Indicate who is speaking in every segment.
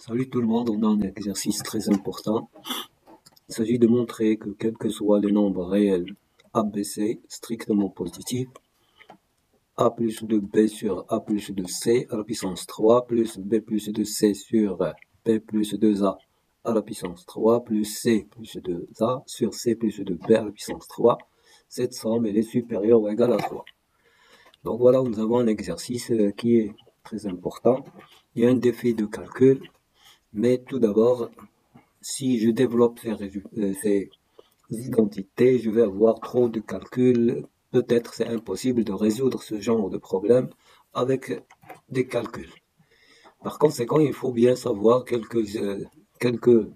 Speaker 1: Salut tout le monde, on a un exercice très important. Il s'agit de montrer que quel que soit le nombre réel ABC strictement positif, A plus de B sur A plus de C à la puissance 3 plus B plus de C sur B plus 2A à la puissance 3 plus C plus 2A sur C plus de B à la puissance 3, cette somme elle est supérieure ou égale à 3. Donc voilà, nous avons un exercice qui est très important. Il y a un défi de calcul. Mais tout d'abord, si je développe ces identités, je vais avoir trop de calculs. Peut-être c'est impossible de résoudre ce genre de problème avec des calculs. Par conséquent, il faut bien savoir quelques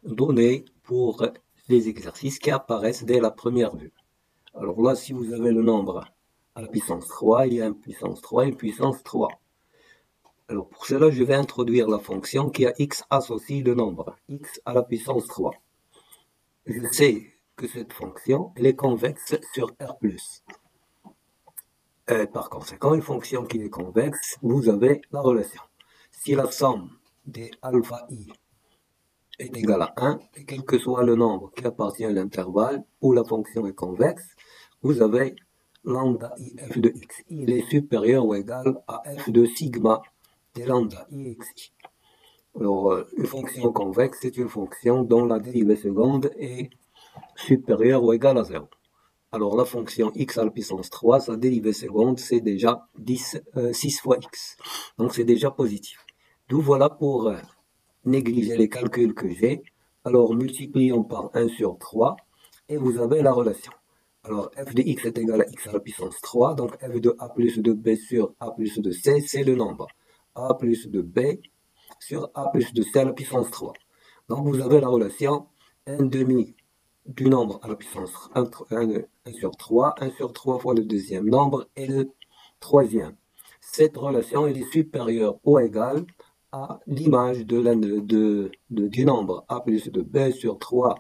Speaker 1: données pour les exercices qui apparaissent dès la première vue. Alors là, si vous avez le nombre à la puissance 3, il y a une puissance 3 et une puissance 3. Alors pour cela, je vais introduire la fonction qui a x associe le nombre, x à la puissance 3. Je sais que cette fonction elle est convexe sur R+. Par conséquent, une fonction qui est convexe, vous avez la relation. Si la somme des alpha i est égale à 1, et quel que soit le nombre qui appartient à l'intervalle où la fonction est convexe, vous avez lambda i f de x. Il est supérieur ou égal à f de sigma de lambda i x. Alors, une fonction convexe, c'est une fonction dont la dérivée seconde est supérieure ou égale à 0. Alors, la fonction x à la puissance 3, sa dérivée seconde, c'est déjà 6 fois x. Donc, c'est déjà positif. D'où voilà pour négliger les calculs que j'ai. Alors, multiplions par 1 sur 3 et vous avez la relation. Alors, f de x est égal à x à la puissance 3. Donc, f de a plus de b sur a plus de c, c'est le nombre. A plus de b sur a plus de c à la puissance 3. Donc vous avez la relation 1 demi du nombre à la puissance 1 sur 3, 1 sur 3 fois le deuxième nombre et le troisième. Cette relation elle est supérieure ou égale à l'image du nombre a plus de b sur 3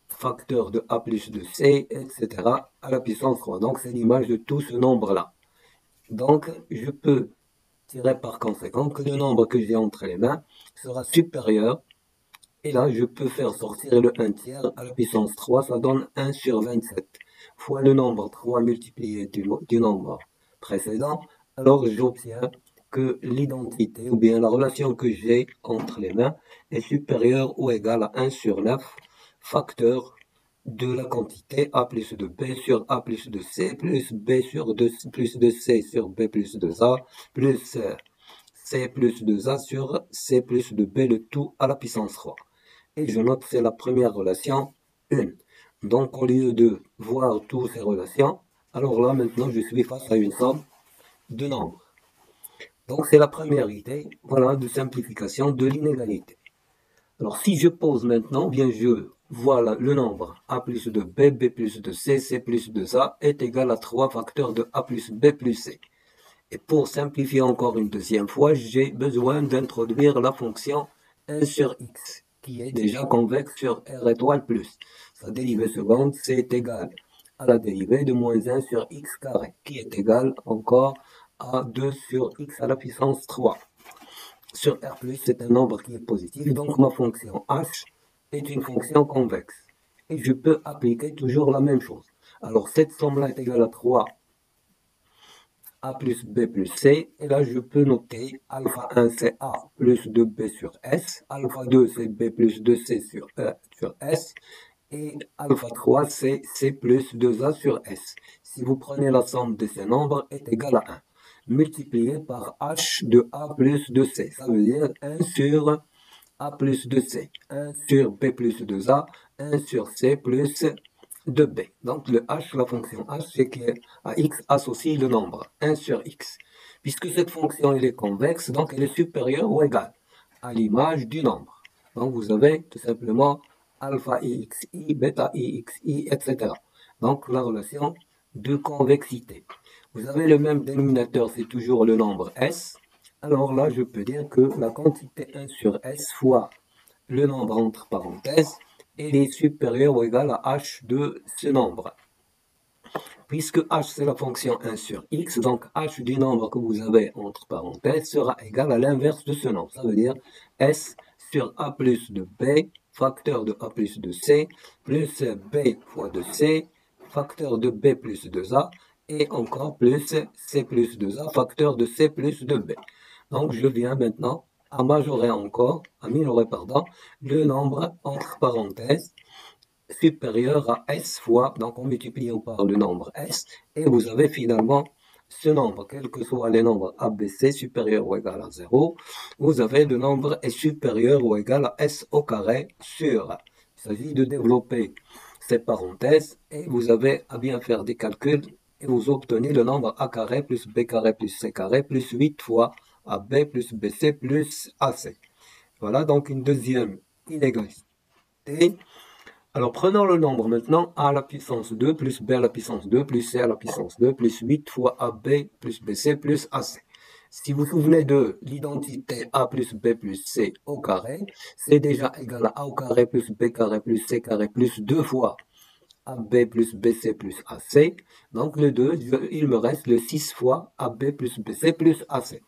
Speaker 1: facteur de a plus de c, etc. à la puissance 3. Donc c'est l'image de tout ce nombre-là. Donc je peux tirer par conséquent que le nombre que j'ai entre les mains sera supérieur. Et là, je peux faire sortir le 1 tiers à la puissance 3, ça donne 1 sur 27 fois le nombre 3 multiplié du nombre précédent. Alors j'obtiens que l'identité ou bien la relation que j'ai entre les mains est supérieure ou égale à 1 sur 9 facteur de la quantité a plus de b sur a plus de c plus b sur 2 plus de c sur b plus de a plus c plus de a sur c plus de b, le tout à la puissance 3. Et je note que c'est la première relation 1. Donc au lieu de voir toutes ces relations, alors là maintenant je suis face à une somme de nombres. Donc c'est la première idée, voilà, de simplification de l'inégalité. Alors si je pose maintenant, bien je vois le nombre a plus de b, b plus de c, c plus de a est égal à 3 facteurs de a plus b plus c. Et pour simplifier encore une deuxième fois, j'ai besoin d'introduire la fonction 1 sur x, qui est déjà convexe sur r étoile plus. Sa dérivée seconde, c'est égal à la dérivée de moins 1 sur x carré, qui est égal encore à 2 sur x à la puissance 3. Sur R+, c'est un nombre qui est positif, donc ma fonction h est une fonction convexe. Et je peux appliquer toujours la même chose. Alors cette somme-là est égale à 3 a plus b plus c, et là je peux noter alpha 1 c'est a plus 2b sur s, alpha 2 c'est b plus 2c sur s, et alpha 3 c'est c plus 2a sur s. Si vous prenez la somme de ces nombres est égale à 1, multiplié par h de a plus de c, ça veut dire 1 sur a plus de c, 1 sur b plus 2a, 1 sur c plus de b. Donc le h, la fonction h, c'est qu'à x associe le nombre 1 sur x. Puisque cette fonction elle est convexe, donc elle est supérieure ou égale à l'image du nombre. Donc vous avez tout simplement alpha ixi, bêta ixi, etc. Donc la relation de convexité. Vous avez le même dénominateur, c'est toujours le nombre s. Alors là, je peux dire que la quantité 1 sur s fois le nombre entre parenthèses elle est supérieure ou égale à h de ce nombre. Puisque h c'est la fonction 1 sur x, donc h du nombre que vous avez entre parenthèses sera égal à l'inverse de ce nombre. Ça veut dire s sur a plus de b, facteur de a plus de c, plus b fois de c, facteur de b plus de a, et encore plus c plus 2a, facteur de c plus de b. Donc je viens maintenant à minorer, pardon, le nombre entre parenthèses supérieur à s fois, donc en multipliant par le nombre s, et vous avez finalement ce nombre, quels que soient les nombres a, b, c, supérieur ou égal à 0, vous avez le nombre est supérieur ou égal à s au carré sur. Il s'agit de développer ces parenthèses et vous avez à bien faire des calculs et vous obtenez le nombre a carré plus b carré plus c carré plus 8 fois ab plus bc plus ac. Voilà donc une deuxième inégalité. Alors, prenons le nombre maintenant a à la puissance 2 plus b à la puissance 2 plus c à la puissance 2 plus 8 fois ab plus bc plus ac. Si vous vous souvenez de l'identité a plus b plus c au carré, c'est déjà égal à a au carré plus b carré plus c carré plus 2 fois ab plus bc plus ac. Donc, le 2, il me reste le 6 fois ab plus bc plus ac.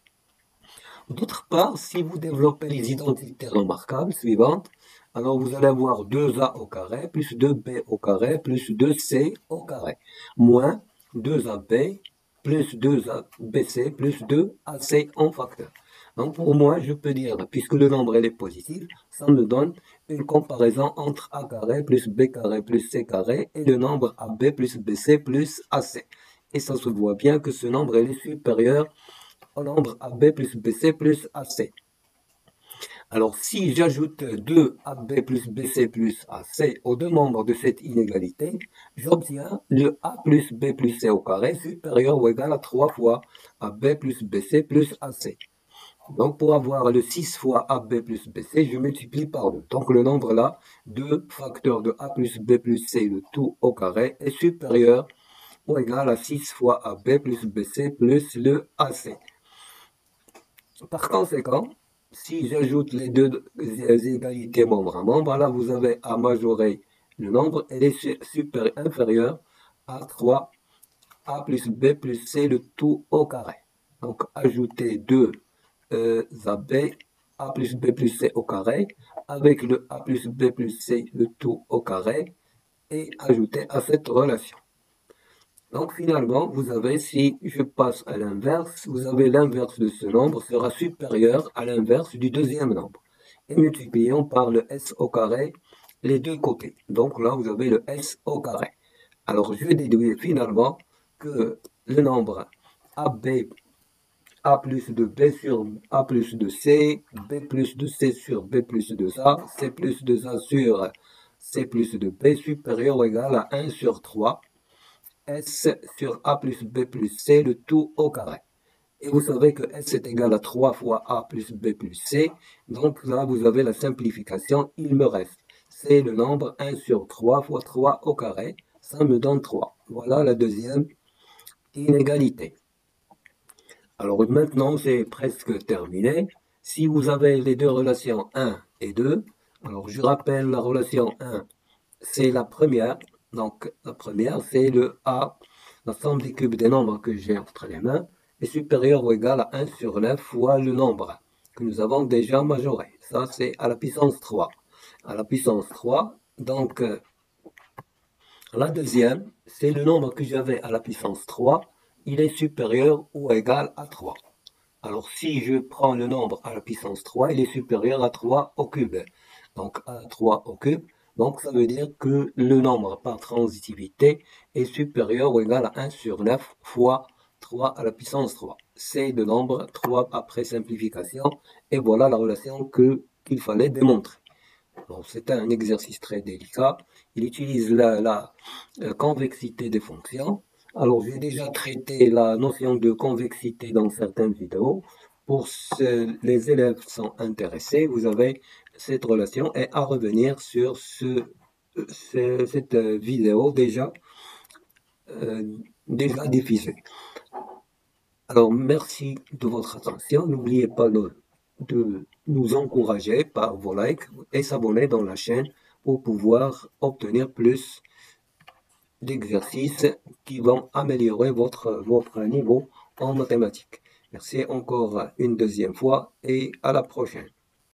Speaker 1: D'autre part, si vous développez les identités remarquables suivantes, alors vous allez avoir 2a au carré plus 2b au carré plus 2c au carré moins 2ab plus 2abc plus 2ac en facteur. Donc pour moi, je peux dire, puisque le nombre est positif, ça me donne une comparaison entre a carré plus b carré plus c carré et le nombre ab plus bc plus ac. Et ça se voit bien que ce nombre est supérieur au nombre AB plus BC plus AC. Alors, si j'ajoute 2 AB plus BC plus AC aux deux membres de cette inégalité, j'obtiens le A plus B plus C au carré supérieur ou égal à 3 fois AB plus BC plus AC. Donc, pour avoir le 6 fois AB plus BC, je multiplie par 2. Donc, le nombre là, 2 facteur de A plus B plus C, le tout au carré, est supérieur ou égal à 6 fois AB plus BC plus le AC. Par conséquent, si j'ajoute les deux égalités membre à membre, là vous avez à majorer le nombre, elle est inférieure à 3 a plus b plus c le tout au carré. Donc ajouter 2 ab a plus b plus c au carré avec le a plus b plus c le tout au carré et ajouter à cette relation. Donc finalement, vous avez, si je passe à l'inverse, vous avez l'inverse de ce nombre sera supérieur à l'inverse du deuxième nombre. Et multiplions par le s au carré les deux côtés. Donc là, vous avez le s au carré. Alors je déduis finalement que le nombre ab, a plus de b sur a plus de c, b plus de c sur b plus de a, c plus de a sur c plus de b supérieur ou égal à 1 sur 3. S sur A plus B plus C, le tout au carré. Et vous savez que S est égal à 3 fois A plus B plus C. Donc là, vous avez la simplification. Il me reste. C'est le nombre 1 sur 3 fois 3 au carré. Ça me donne 3. Voilà la deuxième inégalité. Alors maintenant, c'est presque terminé. Si vous avez les deux relations 1 et 2, alors je rappelle la relation 1, c'est la première. Donc la première, c'est le A. La somme des cubes des nombres que j'ai entre les mains est supérieure ou égale à 1 sur 9 fois le nombre que nous avons déjà majoré. Ça, c'est à la puissance 3. À la puissance 3, donc la deuxième, c'est le nombre que j'avais à la puissance 3. Il est supérieur ou égal à 3. Alors si je prends le nombre à la puissance 3, il est supérieur à 3 au cube. Donc à 3 au cube. Donc ça veut dire que le nombre par transitivité est supérieur ou égal à 1 sur 9 fois 3 à la puissance 3. C'est le nombre 3 après simplification. Et voilà la relation qu'il fallait démontrer. Bon, c'est un exercice très délicat. Il utilise la convexité des fonctions. Alors, j'ai déjà traité la notion de convexité dans certaines vidéos. Pour les élèves qui sont intéressés, vous avez cette relation et à revenir sur cette vidéo déjà diffusée. Alors, merci de votre attention. N'oubliez pas de nous encourager par vos likes et s'abonner dans la chaîne pour pouvoir obtenir plus d'exercices qui vont améliorer votre niveau en mathématiques. Merci encore une deuxième fois et à la prochaine.